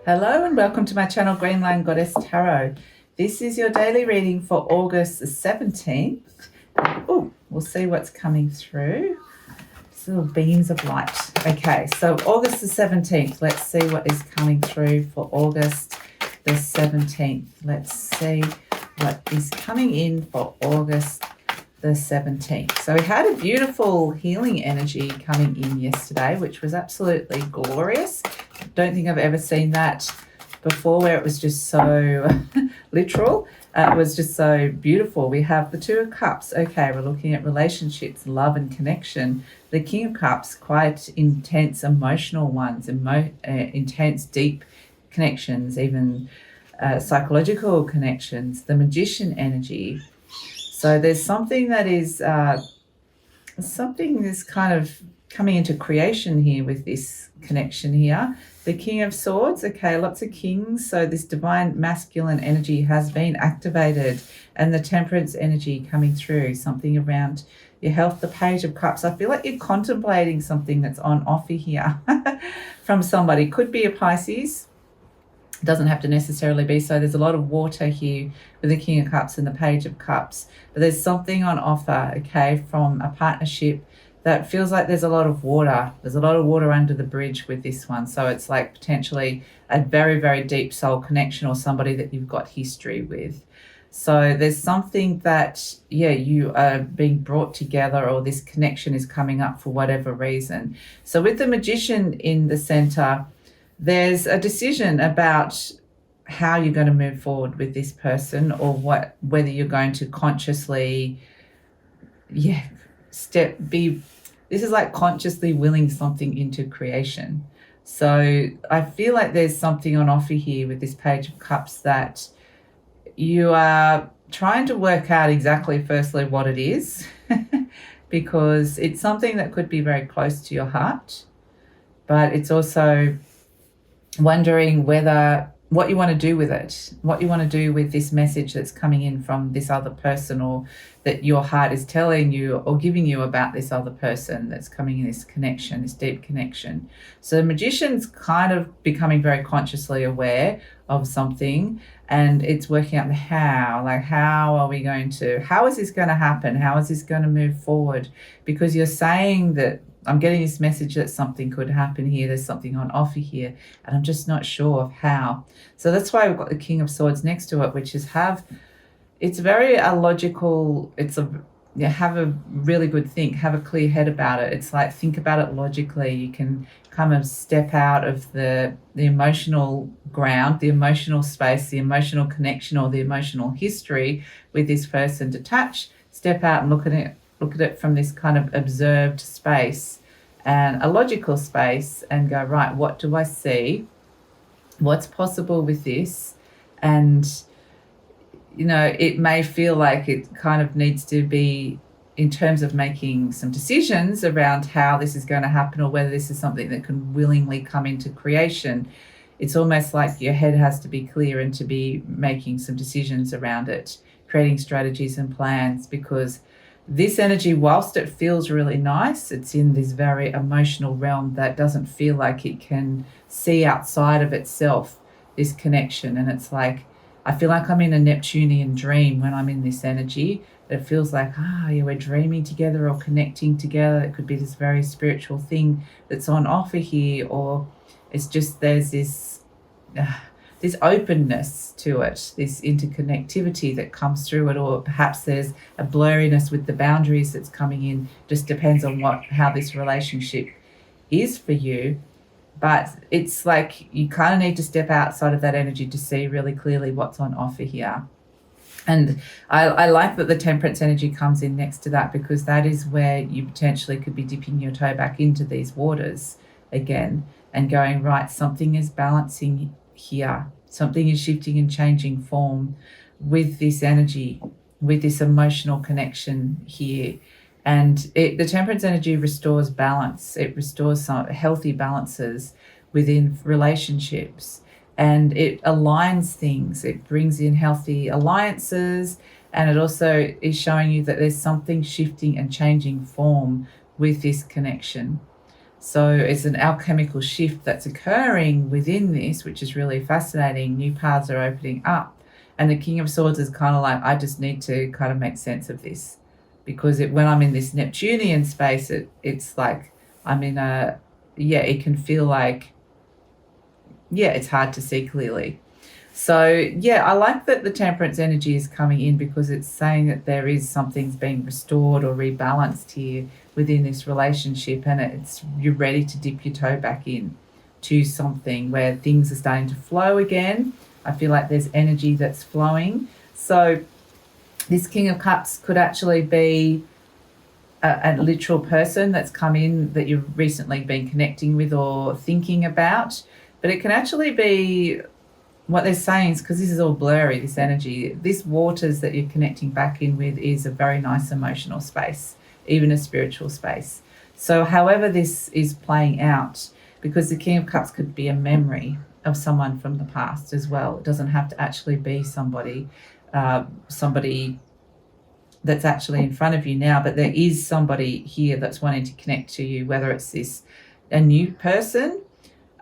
Hello and welcome to my channel, Greenland Goddess Tarot. This is your daily reading for August the 17th. Oh, we'll see what's coming through. Just little beams of light. Okay, so August the 17th. Let's see what is coming through for August the 17th. Let's see what is coming in for August the 17th. So we had a beautiful healing energy coming in yesterday, which was absolutely glorious. Don't think I've ever seen that before, where it was just so literal. It was just so beautiful. We have the Two of Cups. Okay, we're looking at relationships, love and connection. The King of Cups, quite intense emotional ones, intense deep connections, even psychological connections. The Magician energy. So there's something that is kind of coming into creation here with this connection here. The King of Swords, okay, lots of kings. So this divine masculine energy has been activated, and the Temperance energy coming through, something around your health. The Page of Cups. I feel like you're contemplating something that's on offer here from somebody. Could be a Pisces. Doesn't have to necessarily be so. There's a lot of water here with the King of Cups and the Page of Cups, but there's something on offer, okay, from a partnership that feels like there's a lot of water. There's a lot of water under the bridge with this one. So it's like potentially a very, very deep soul connection or somebody that you've got history with. So there's something that, you are being brought together, or this connection is coming up for whatever reason. So with the Magician in the center, there's a decision about how you're going to move forward with this person, or whether you're going to consciously, this is like consciously willing something into creation. So I feel like there's something on offer here with this Page of Cups, that you are trying to work out exactly, firstly, what it is, because it's something that could be very close to your heart, but it's also wondering what you want to do with it, what you want to do with this message that's coming in from this other person, or that your heart is telling you or giving you about this other person that's coming in, this connection, this deep connection. So the Magician's kind of becoming very consciously aware of something, and it's working out the how, like how is this going to happen? How is this going to move forward? Because you're saying that I'm getting this message that something could happen here. There's something on offer here, and I'm just not sure of how. So that's why we've got the King of Swords next to it, which is it's very logical. Have a really good think, have a clear head about it. It's like, think about it logically. You can kind of step out of the emotional ground, the emotional space, the emotional connection, or the emotional history with this person. Detach, step out and look at it from this kind of observed space and a logical space, and go, right, what do I see? What's possible with this? And, it may feel like it kind of needs to be in terms of making some decisions around how this is going to happen, or whether this is something that can willingly come into creation. It's almost like your head has to be clear and to be making some decisions around it, creating strategies and plans, because this energy, whilst it feels really nice, it's in this very emotional realm that doesn't feel like it can see outside of itself, this connection. And it's like, I feel like I'm in a Neptunian dream when I'm in this energy. It feels like, we're dreaming together or connecting together. It could be this very spiritual thing that's on offer here, or it's just there's this openness to it, this interconnectivity that comes through it, or perhaps there's a blurriness with the boundaries that's coming in. Just depends on how this relationship is for you. But it's like you kind of need to step outside of that energy to see really clearly what's on offer here. And I like that the Temperance energy comes in next to that, because that is where you potentially could be dipping your toe back into these waters again and going, right, something is balancing here. Something is shifting and changing form with this energy, with this emotional connection here. And the Temperance energy restores balance. It restores some healthy balances within relationships, and it aligns things. It brings in healthy alliances, and it also is showing you that there's something shifting and changing form with this connection. So it's an alchemical shift that's occurring within this, which is really fascinating. New paths are opening up. And the King of Swords is kind of like, I just need to kind of make sense of this. Because when I'm in this Neptunian space, it's like I'm in it can feel like, it's hard to see clearly. So, I like that the temperance energy is coming in because it's saying that there is something's being restored or rebalanced here within this relationship, and you're ready to dip your toe back in to something where things are starting to flow again. I feel like there's energy that's flowing. So this King of Cups could actually be a literal person that's come in that you've recently been connecting with or thinking about, but it can actually be what they're saying is, because this is all blurry, this energy, this waters that you're connecting back in with is a very nice emotional space, even a spiritual space. So however this is playing out, because the King of Cups could be a memory of someone from the past as well. It doesn't have to actually be somebody that's actually in front of you now, but there is somebody here that's wanting to connect to you, whether it's a new person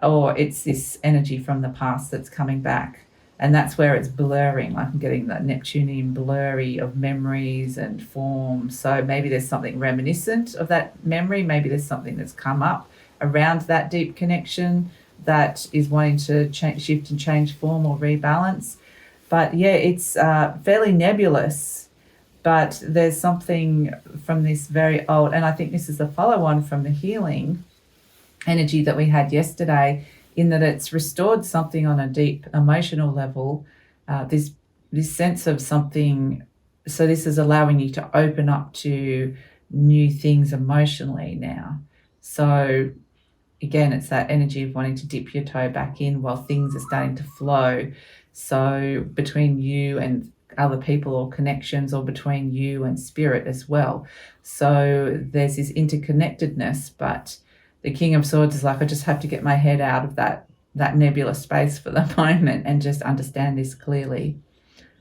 or it's this energy from the past that's coming back. And that's where it's blurring, like I'm getting that Neptunian blurry of memories and forms. So maybe there's something reminiscent of that memory. Maybe there's something that's come up around that deep connection that is wanting to shift and change form or rebalance. But it's fairly nebulous, but there's something from this very old, and I think this is the follow-on from the healing energy that we had yesterday, in that it's restored something on a deep emotional level, this sense of something. So this is allowing you to open up to new things emotionally now. So again, it's that energy of wanting to dip your toe back in while things are starting to flow. So between you and other people or connections, or between you and spirit as well. So there's this interconnectedness, but the King of Swords is like, I just have to get my head out of that nebulous space for the moment and just understand this clearly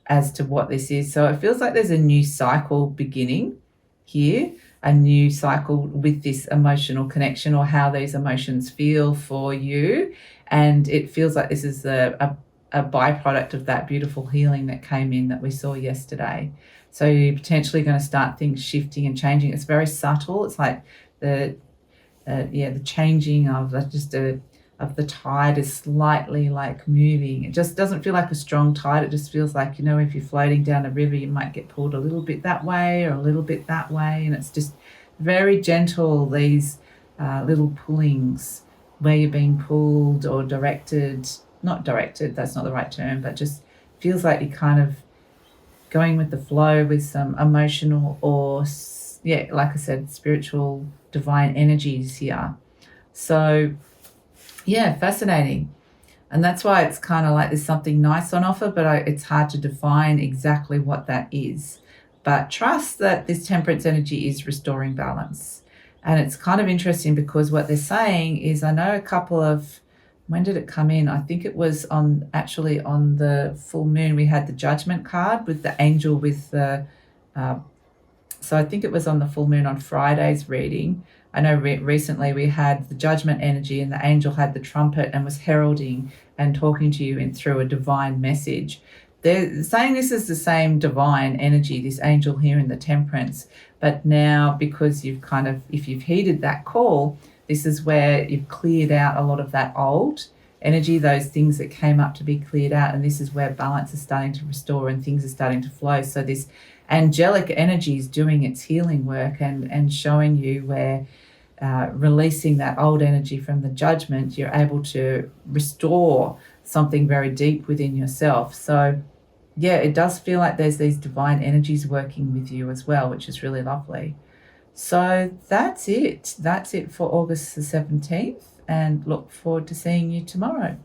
as to what this is. So it feels like there's a new cycle beginning here, a new cycle with this emotional connection, or how these emotions feel for you. And it feels like this is a byproduct of that beautiful healing that came in that we saw yesterday. So you're potentially going to start things shifting and changing. It's very subtle. It's like the changing of the tide is slightly like moving. It just doesn't feel like a strong tide. It just feels like, if you're floating down a river, you might get pulled a little bit that way or a little bit that way. And it's just very gentle, these little pullings where you're being pulled or directed. Not directed, that's not the right term, but just feels like you're kind of going with the flow with some emotional or, like I said, spiritual divine energies here. So fascinating. And that's why it's kind of like there's something nice on offer, but it's hard to define exactly what that is. But trust that this temperance energy is restoring balance. And it's kind of interesting because what they're saying is, I know a couple of, when did it come in? I think it was on the full moon. We had the Judgment card with the angel with the, so I think it was on the full moon on Friday's reading. I know recently we had the Judgment energy, and the angel had the trumpet and was heralding and talking to you through a divine message. They're saying this is the same divine energy, this angel here in the Temperance, but now because if you've heeded that call, this is where you've cleared out a lot of that old energy, those things that came up to be cleared out, and this is where balance is starting to restore and things are starting to flow. So this angelic energy is doing its healing work and showing you where releasing that old energy from the Judgment, you're able to restore something very deep within yourself. So it does feel like there's these divine energies working with you as well, which is really lovely. So that's it for August the 17th, and look forward to seeing you tomorrow.